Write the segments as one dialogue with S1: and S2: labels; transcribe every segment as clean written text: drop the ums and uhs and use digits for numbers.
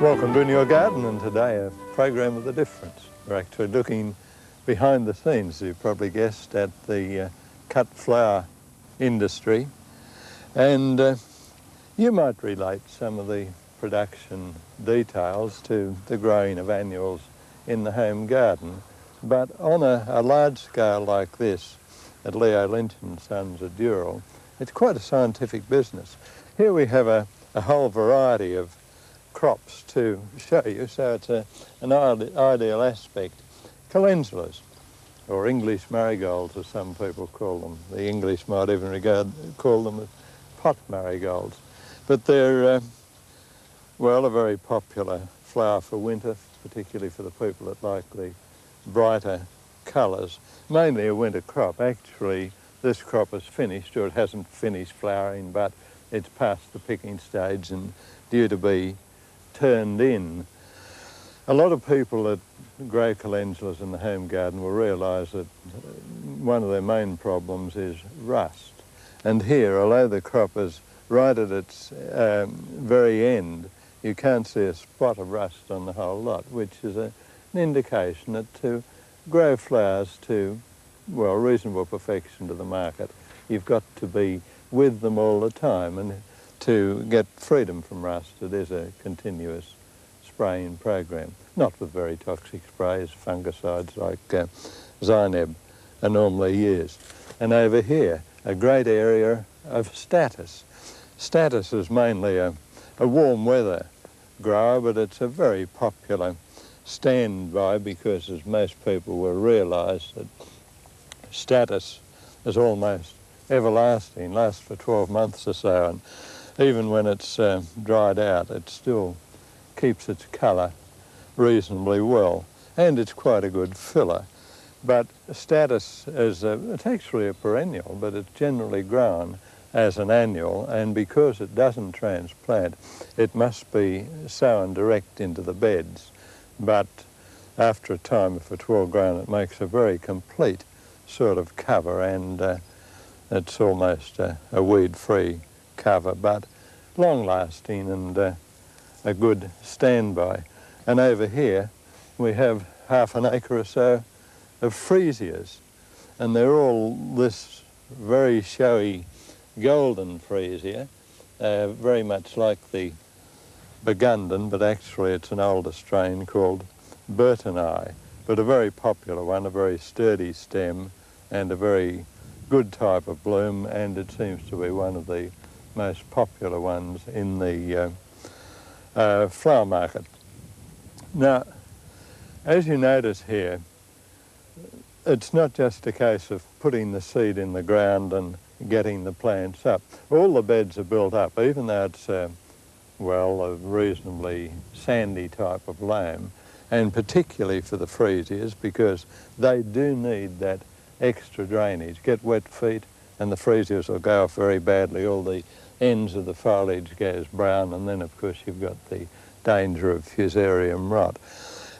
S1: Welcome to In Your Garden, and today a program of the difference. We're actually looking behind the scenes, you've probably guessed, at the cut flower industry, and you might relate some of the production details to the growing of annuals in the home garden, but on a large scale like this at Leo Lynch and Sons at Dural, it's quite a scientific business. Here we have a whole variety of crops to show you, so it's an ideal aspect. Calendulas, or English marigolds as some people call them. The English might even call them pot marigolds. But they're, well, a very popular flower for winter, particularly for the people that like the brighter colours. Mainly a winter crop. Actually, this crop is finished, or it hasn't finished flowering, but it's past the picking stage and due to be turned in. A lot of people that grow calendulas in the home garden will realise that one of their main problems is rust. And here, although the crop is right at its very end, you can't see a spot of rust on the whole lot, which is an indication that to grow flowers to, well, reasonable perfection to the market, you've got to be with them all the time, and to get freedom from rust, it is a continuous spraying program, not with very toxic sprays, fungicides like Zyneb are normally used. And over here, a great area of statice. Statice is mainly a warm weather grower, but it's a very popular standby because, as most people will realise, that statice is almost everlasting, lasts for 12 months or so, and even when it's dried out, it still keeps its colour reasonably well, and it's quite a good filler. But statice is it's actually a perennial, but it's generally grown as an annual, and because it doesn't transplant, it must be sown direct into the beds. But after a time, if it's well grown, it makes a very complete sort of cover, and it's almost a weed-free cover, but long-lasting and a good standby. And over here we have half an acre or so of freesias, and they're all this very showy golden freesia, very much like the Burgundian, but actually it's an older strain called Burtonii, but a very popular one, a very sturdy stem and a very good type of bloom, and it seems to be one of the most popular ones in the flower market. Now, as you notice here, it's not just a case of putting the seed in the ground and getting the plants up. All the beds are built up, even though it's, well, a reasonably sandy type of loam, and particularly for the freesias, because they do need that extra drainage. Get wet feet and the freesias will go off very badly. All the ends of the foliage goes brown, and then of course you've got the danger of fusarium rot.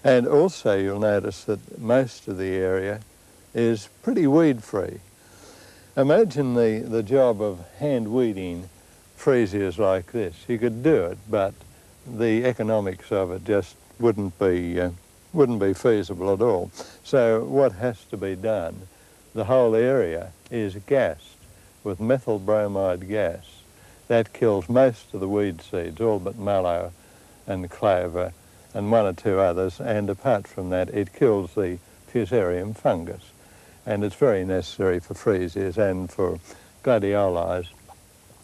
S1: And also you'll notice that most of the area is pretty weed-free. Imagine the job of hand weeding freesias like this. You could do it, but the economics of it just wouldn't be feasible at all. So what has to be done? The whole area is gassed with methyl bromide gas. That kills most of the weed seeds, all but mallow and clover and one or two others, and apart from that it kills the fusarium fungus. And it's very necessary for freesias and for gladiolis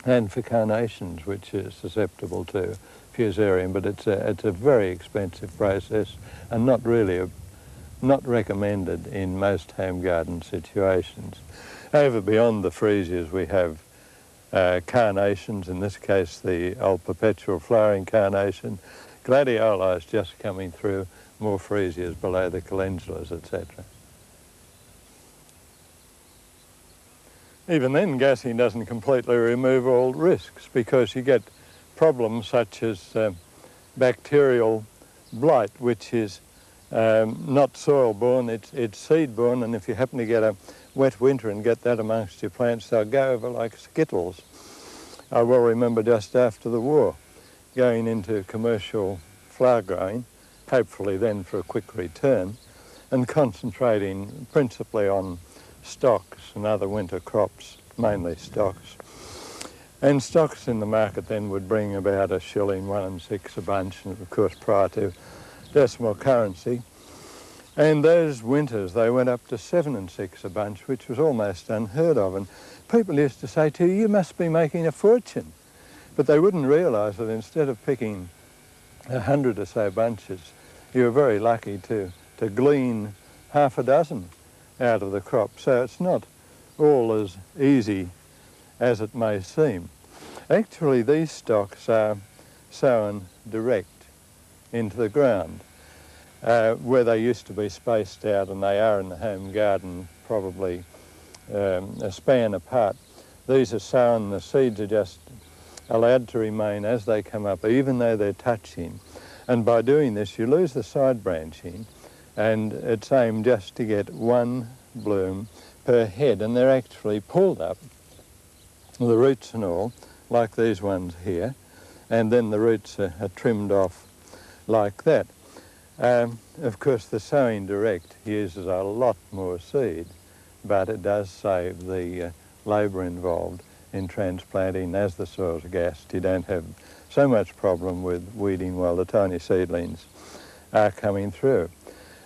S1: and for carnations, which is susceptible to fusarium, but it's a very expensive process and not recommended in most home garden situations. Over beyond the freesias we have carnations, in this case the old perpetual flowering carnation, gladiolis just coming through, more freesias below the calendulas, etc. Even then, gassing doesn't completely remove all risks, because you get problems such as bacterial blight, which is not soil-borne, it's seed-borne, and if you happen to get a wet winter and get that amongst your plants, they'll go over like skittles. I well remember just after the war going into commercial flower growing, hopefully then for a quick return, and concentrating principally on stocks and other winter crops, mainly stocks. And stocks in the market then would bring about a shilling, 1 and 6 a bunch, and of course prior to decimal currency. And those winters they went up to 7 and 6 a bunch, which was almost unheard of. And people used to say to you, you must be making a fortune. But they wouldn't realise that instead of picking 100 or so bunches, you were very lucky to glean half a dozen out of the crop. So it's not all as easy as it may seem. Actually, these stocks are sown direct into the ground, where they used to be spaced out, and they are in the home garden probably a span apart. These are sown, the seeds are just allowed to remain as they come up, even though they're touching. And by doing this, you lose the side branching, and it's aimed just to get one bloom per head, and they're actually pulled up, the roots and all, like these ones here, and then the roots are trimmed off like that. Of course, the sowing direct uses a lot more seed, but it does save the labour involved in transplanting. As the soils are gassed, you don't have so much problem with weeding while the tiny seedlings are coming through.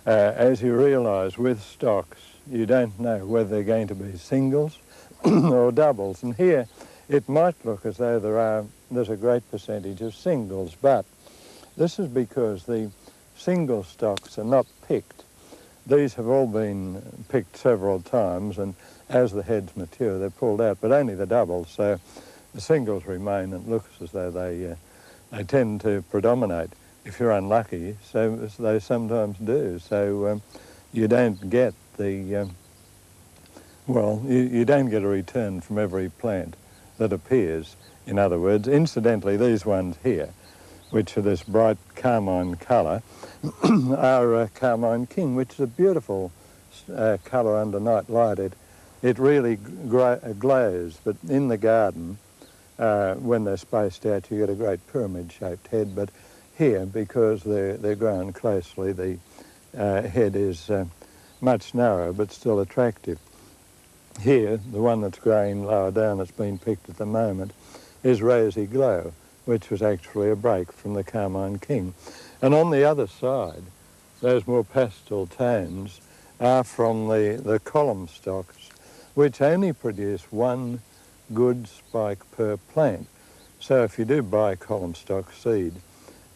S1: As you realise, with stocks, you don't know whether they're going to be singles or doubles. And here, it might look as though there's a great percentage of singles, but this is because the single stocks are not picked. These have all been picked several times, and as the heads mature, they're pulled out, but only the doubles, so the singles remain, and it looks as though they tend to predominate if you're unlucky, so as they sometimes do. So you don't get the, you don't get a return from every plant that appears. In other words, incidentally, these ones here, which are this bright carmine colour, are Carmine King, which is a beautiful colour under night light. It really glows, but in the garden, when they're spaced out, you get a great pyramid-shaped head. But here, because they're grown closely, the head is much narrower, but still attractive. Here, the one that's growing lower down, that's been picked at the moment, is Rosy Glow, which was actually a break from the Carmine King. And on the other side, those more pastel tones are from the column stocks, which only produce one good spike per plant. So if you do buy column stock seed,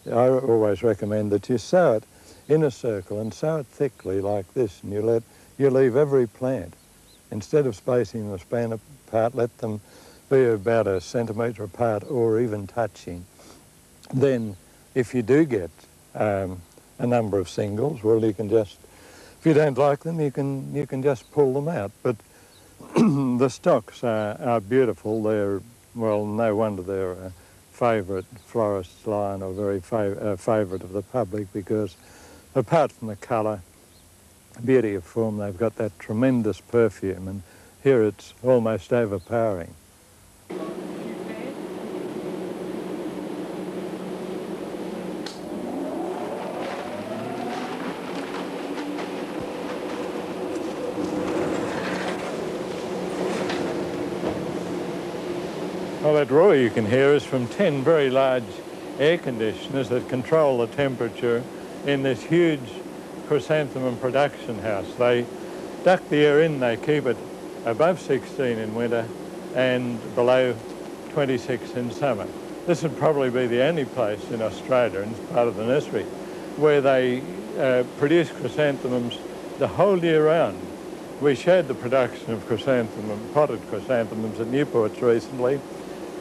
S1: I always recommend that you sow it in a circle and sow it thickly like this, and you leave every plant. Instead of spacing the span apart, let them be about a centimetre apart or even touching. Then if you do get a number of singles, well, you can just, if you don't like them, you can just pull them out. But the stocks are beautiful. They're, well, no wonder they're a favourite florist's line, or very favourite of the public, because apart from the colour, beauty of form, they've got that tremendous perfume, and here it's almost overpowering. Well, that roar you can hear is from 10 very large air conditioners that control the temperature in this huge chrysanthemum production house. They duct the air in, they keep it above 16 in winter and below 26 in summer. This would probably be the only place in Australia, and it's part of the nursery, where they produce chrysanthemums the whole year round. We showed the production of potted chrysanthemums at Newport's recently.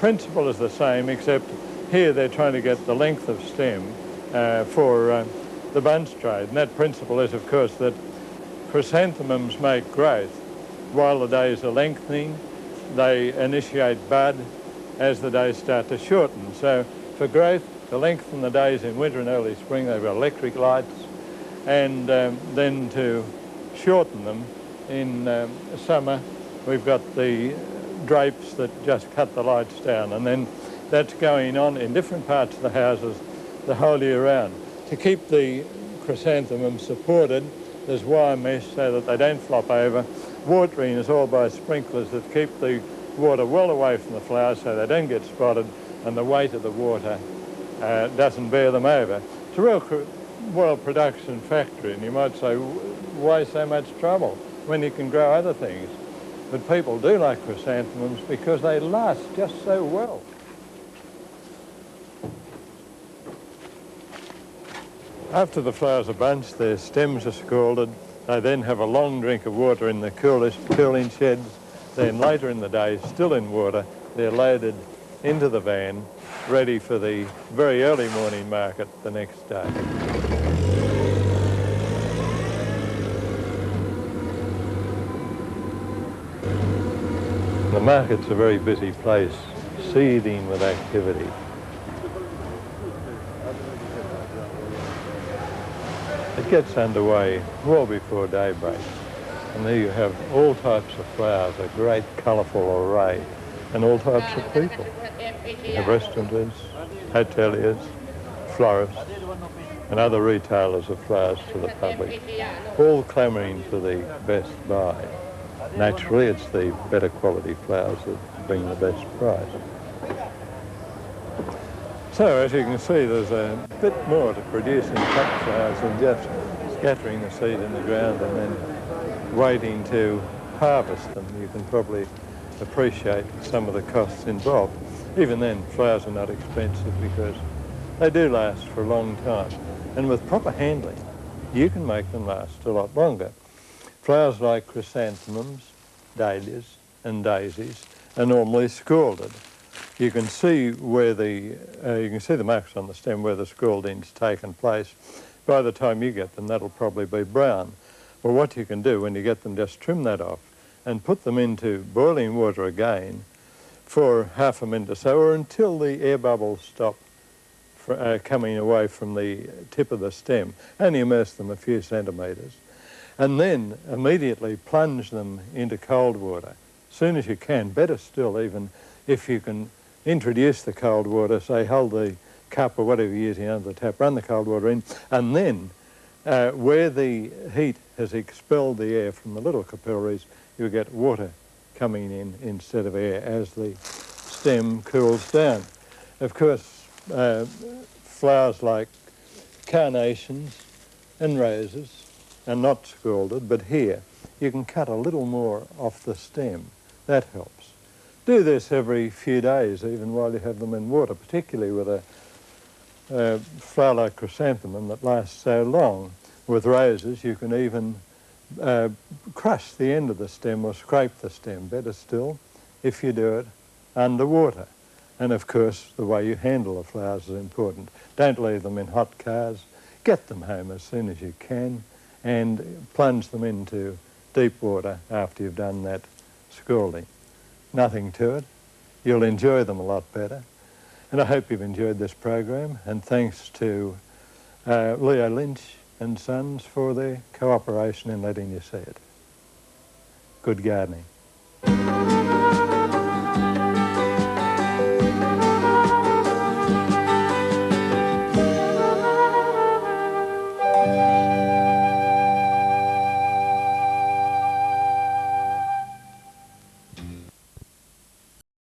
S1: Principle is the same, except here they're trying to get the length of stem for the bunch trade. And that principle is, of course, that chrysanthemums make growth while the days are lengthening. They initiate bud as the days start to shorten. So for growth, to lengthen the days in winter and early spring, they've got electric lights, and then to shorten them in summer, we've got the drapes that just cut the lights down, and then that's going on in different parts of the houses the whole year round. To keep the chrysanthemums supported, there's wire mesh so that they don't flop over. Watering is all by sprinklers that keep the water well away from the flowers so they don't get spotted and the weight of the water doesn't bear them over. It's a real well production factory, and you might say, why so much trouble when you can grow other things? But people do like chrysanthemums because they last just so well. After the flowers are bunched, their stems are scalded. They then have a long drink of water in the cooling sheds. Then later in the day, still in water, they're loaded into the van, ready for the very early morning market the next day. The market's a very busy place, seething with activity. It gets underway well before daybreak, and there you have all types of flowers, a great colourful array, and all types of people. You have restaurateurs, hoteliers, florists, and other retailers of flowers to the public, all clamouring for the best buy. Naturally, it's the better quality flowers that bring the best price. So, as you can see, there's a bit more to producing cut flowers than just scattering the seed in the ground and then waiting to harvest them. You can probably appreciate some of the costs involved. Even then, flowers are not expensive because they do last for a long time. And with proper handling, you can make them last a lot longer. Flowers like chrysanthemums, dahlias and daisies are normally scalded. You can see where the marks on the stem where the scalding's taken place. By the time you get them, that'll probably be brown. Well, what you can do when you get them, just trim that off and put them into boiling water again for half a minute or so, or until the air bubbles stop coming away from the tip of the stem. Only immerse them a few centimetres. And then immediately plunge them into cold water. As soon as you can, better still even if you can introduce the cold water, say hold the cup or whatever you're using under the tap, run the cold water in, and then where the heat has expelled the air from the little capillaries, you get water coming in instead of air as the stem cools down. Of course, flowers like carnations and roses are not scalded, but here you can cut a little more off the stem. That helps. Do this every few days, even while you have them in water, particularly with a flower like chrysanthemum that lasts so long. With roses, you can even crush the end of the stem or scrape the stem, better still, if you do it under water. And of course, the way you handle the flowers is important. Don't leave them in hot cars. Get them home as soon as you can and plunge them into deep water after you've done that scalding. Nothing to it. You'll enjoy them a lot better. And I hope you've enjoyed this program, and thanks to Leo Lynch and Sons for their cooperation in letting you see it. Good gardening.